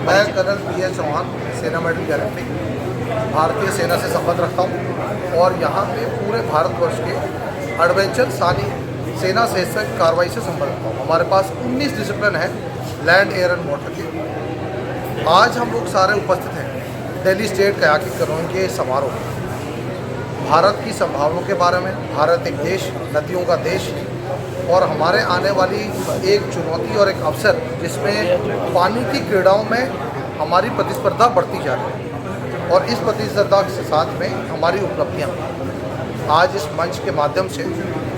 मैं colonel PS. Chauhan, सेना medal guarantee, भारतीय सेना से संबंध रखता हूँ और यहाँ पे पूरे भारतवर्ष के एडवेंचर सेना से कार्रवाई से संबंध रखता हूँ। हमारे पास 19 डिसिप्लिन है लैंड, एयर एंड वाटर के। आज हम लोग सारे उपस्थित हैं दिल्ली स्टेट कयाकिंग करने के समारोह में। भारत की संभावनाओं के बारे में, भारत एक देश, नदियों का देश और हमारे आने वाली एक चुनौती और एक अवसर जिसमें पानी की क्रीड़ाओं में हमारी प्रतिस्पर्धा बढ़ती जा रही है और इस प्रतिस्पर्धा के साथ में हमारी उपलब्धियाँ आज इस मंच के माध्यम से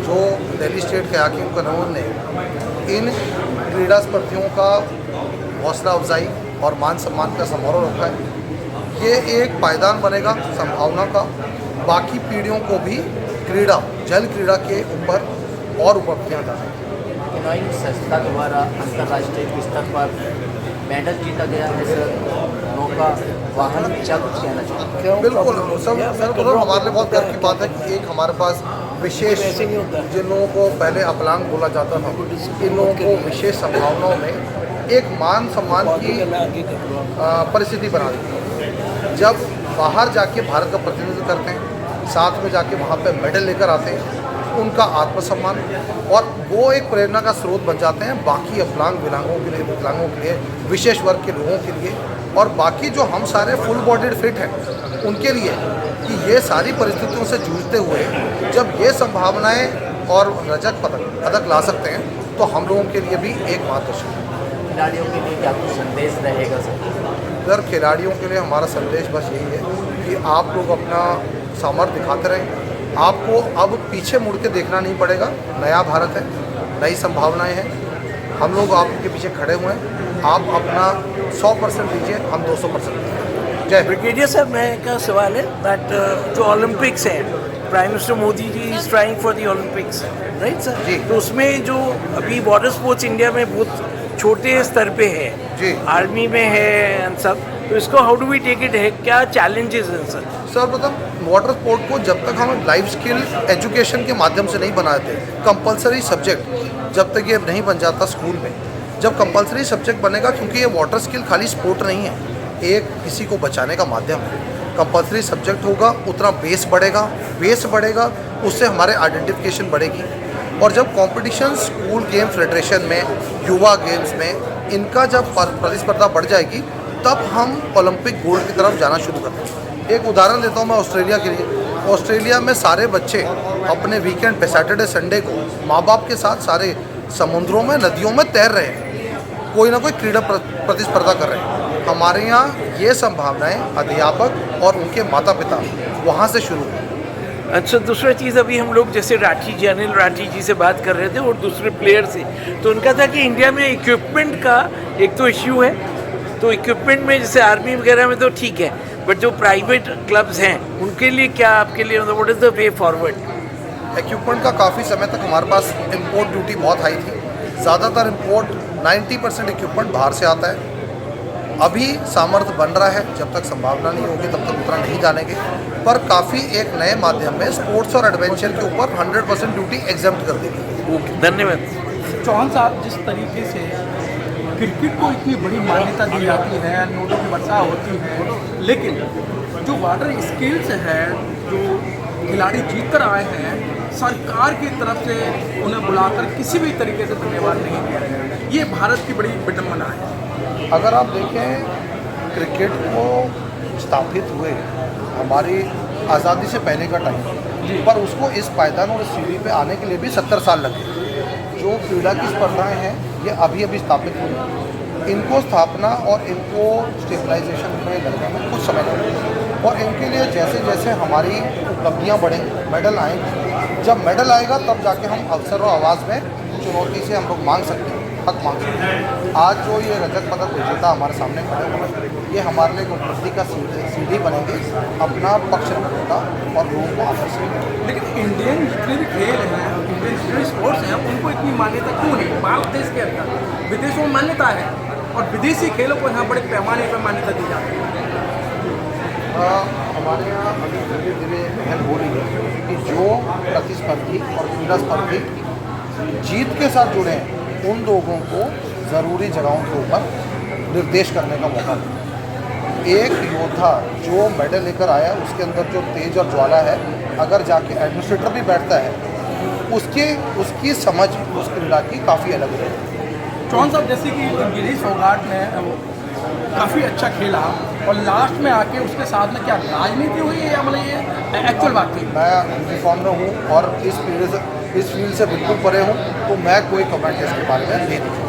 जो दिल्ली स्टेट कयाकिंग कानून ने इन क्रीड़ा स्पर्धियों का हौसला अफजाई और मान सम्मान का समारोह रखा है, ये एक पायदान बनेगा संभावना का बाकी पीढ़ियों को भी क्रीड़ा, जल क्रीड़ा के ऊपर और उपलब्धियाँ जाएँ। संस्था द्वारा अंतर्राष्ट्रीय स्तर पर मेडल जीता गया है सर, नौका वाहन, क्या कुछ कहना चाहते हैं? बिल्कुल सर, हमारे लिए बहुत गर्व की बात है कि एक हमारे पास विशेष, जिन लोगों को पहले अपलांग बोला जाता था, इन लोगों को विशेष संभावनाओं में एक मान सम्मान की परिस्थिति बना दी। जब बाहर जाके भारत का प्रतिनिधित्व करते हैं, साथ में जाके वहाँ पे मेडल लेकर आते हैं, उनका आत्मसम्मान और वो एक प्रेरणा का स्रोत बन जाते हैं बाकी अपलांग विकलांगों के लिए, विकलांगों के लिए, विशेष वर्ग के लोगों के लिए और बाकी जो हम सारे फुल बॉडीड फिट हैं उनके लिए कि ये सारी परिस्थितियों से जूझते हुए जब ये संभावनाएं और रजत पदक ला सकते हैं तो हम लोगों के लिए भी एक मार्गदर्शन है। खिलाड़ियों के लिए क्या कुछ संदेश रहेगा सर? खिलाड़ियों के लिए हमारा संदेश बस यही है कि आप लोग अपना सामर्थ्य दिखाते रहें। आपको अब पीछे मुड़ के देखना नहीं पड़ेगा। नया भारत है, नई संभावनाएं हैं, हम लोग आपके पीछे खड़े हुए हैं। आप अपना 100% दीजिए, हम 200% दीजिए। जय ब्रिगेडियर साहब, मैं का सवाल है दैट जो ओलंपिक्स है, prime minister Modi ji is trying for the Olympics, right sir ji? तो उसमें जो अभी वाटर स्पोर्ट्स इंडिया में बहुत छोटे स्तर पे है जी, आर्मी में है एंड सब, तो इसको how do we take it है, क्या चैलेंजेस हैं सर? सर्वप्रथम वाटर स्पोर्ट को जब तक हम लाइफ स्किल एजुकेशन के माध्यम से नहीं बनाते, कंपलसरी सब्जेक्ट जब तक ये नहीं बन जाता स्कूल में, जब कंपलसरी सब्जेक्ट बनेगा, क्योंकि ये वाटर स्किल खाली स्पोर्ट नहीं है, एक किसी को बचाने का माध्यम है। कंपलसरी सब्जेक्ट होगा उतना बेस बढ़ेगा, उससे हमारे आइडेंटिफिकेशन बढ़ेगी और जब कंपटीशन स्कूल गेम फेडरेशन में, युवा गेम्स में इनका जब प्रतिस्पर्धा बढ़ जाएगी तब हम ओलंपिक गोल्ड की तरफ जाना शुरू करते हैं। एक उदाहरण देता हूँ मैं ऑस्ट्रेलिया के लिए। ऑस्ट्रेलिया में सारे बच्चे अपने वीकेंड पे, सैटरडे संडे को माँ बाप के साथ सारे समुद्रों में, नदियों में तैर रहे हैं, कोई ना कोई क्रीड़ा प्रतिस्पर्धा कर रहे हैं। हमारे यहाँ ये संभावनाएं अध्यापक और उनके माता पिता वहाँ से शुरू हुई। अच्छा, दूसरा चीज़, अभी हम लोग जैसे अनिल राठी जी से बात कर रहे थे और दूसरे प्लेयर से, तो उनका था कि इंडिया में इक्विपमेंट का एक तो इश्यू है, तो इक्विपमेंट में जैसे आर्मी वगैरह में तो ठीक है, बट जो प्राइवेट क्लब्स हैं उनके लिए क्या, आपके लिए what is the way forward? Equipment का काफ़ी समय तक हमारे पास इम्पोर्ट ड्यूटी बहुत हाई थी। ज़्यादातर इम्पोर्ट 90% इक्विपमेंट बाहर से आता है। अभी सामर्थ्य बन रहा है, जब तक संभावना नहीं होगी तब तक उतना नहीं जानेंगे, पर काफ़ी एक नए माध्यम में स्पोर्ट्स और एडवेंचर के ऊपर 100% ड्यूटी एग्जम्प्ट कर दी गई। ओके, धन्यवाद। चौहान साहब, जिस तरीके से क्रिकेट को इतनी बड़ी मान्यता दी जाती है, नोटों की वर्षा होती है, लेकिन जो वाटर स्किल्स है, जो खिलाड़ी जीत कर आए हैं, सरकार की तरफ से उन्हें बुलाकर किसी भी तरीके से धन्यवाद नहीं दिया गया। ये भारत की बड़ी विडम्बना है। अगर आप देखें, क्रिकेट को स्थापित हुए हमारी आज़ादी से पहले का टाइम, पर उसको इस पायदान और इस सीढ़ी पे आने के लिए भी 70 साल लगे। जो क्रीड़ा की स्पर्धाएं हैं ये अभी स्थापित हुई, इनको स्थापना और इनको स्टेबलाइजेशन में लगने में कुछ समय लगेगा और इनके लिए जैसे जैसे हमारी उपलब्धियां बढ़ेंगी, मेडल आएंगे, जब मेडल आएगा तब जाके हम अवसर और आवाज़ में चुनौती से हम लोग मांग सकते हैं, हक मांग सकते हैं। आज जो ये रजत पदक विजेता हमारे सामने खड़े हुए हैं, ये हमारे लिए एक उपलब्धि का सीढ़ी बनेंगे अपना पक्ष रखने का और लोगों को आकर्षित। लेकिन इंडियन जितने भी खेल हैं, इंडियन जितने स्पोर्ट्स हैं, उनको इतनी मान्यता क्यों नहीं? भारत देश के अंदर विदेशों में मान्यता है और विदेशी खेलों को यहाँ बड़े पैमाने पर मान्यता दी जाती है। हमारे यहाँ अभी धीरे धीरे पहल हो रही है कि जो प्रतिस्पर्धी और क्रीड़ा स्पर्धी जीत के साथ जुड़े हैं उन लोगों को ज़रूरी जगहों के ऊपर निर्देश करने का मौका मिला। एक योद्धा जो मेडल लेकर आया उसके अंदर जो तेज और ज्वाला है, अगर जाके एडमिनिस्ट्रेटर भी बैठता है उसकी समझ उस क्रीड़ा की काफ़ी अलग है। चौहान साहब, जैसे कि गिरीश फोगाट ने काफ़ी अच्छा खेला और लास्ट में आके उसके साथ में क्या राजनीति हुई है या मतलब ये एक्चुअल बात थी? मैं यूनिफॉर्म में हूँ और इस फील्ड से बिल्कुल परे हूँ, तो मैं कोई कमेंट इसके बारे में नहीं दूँगा।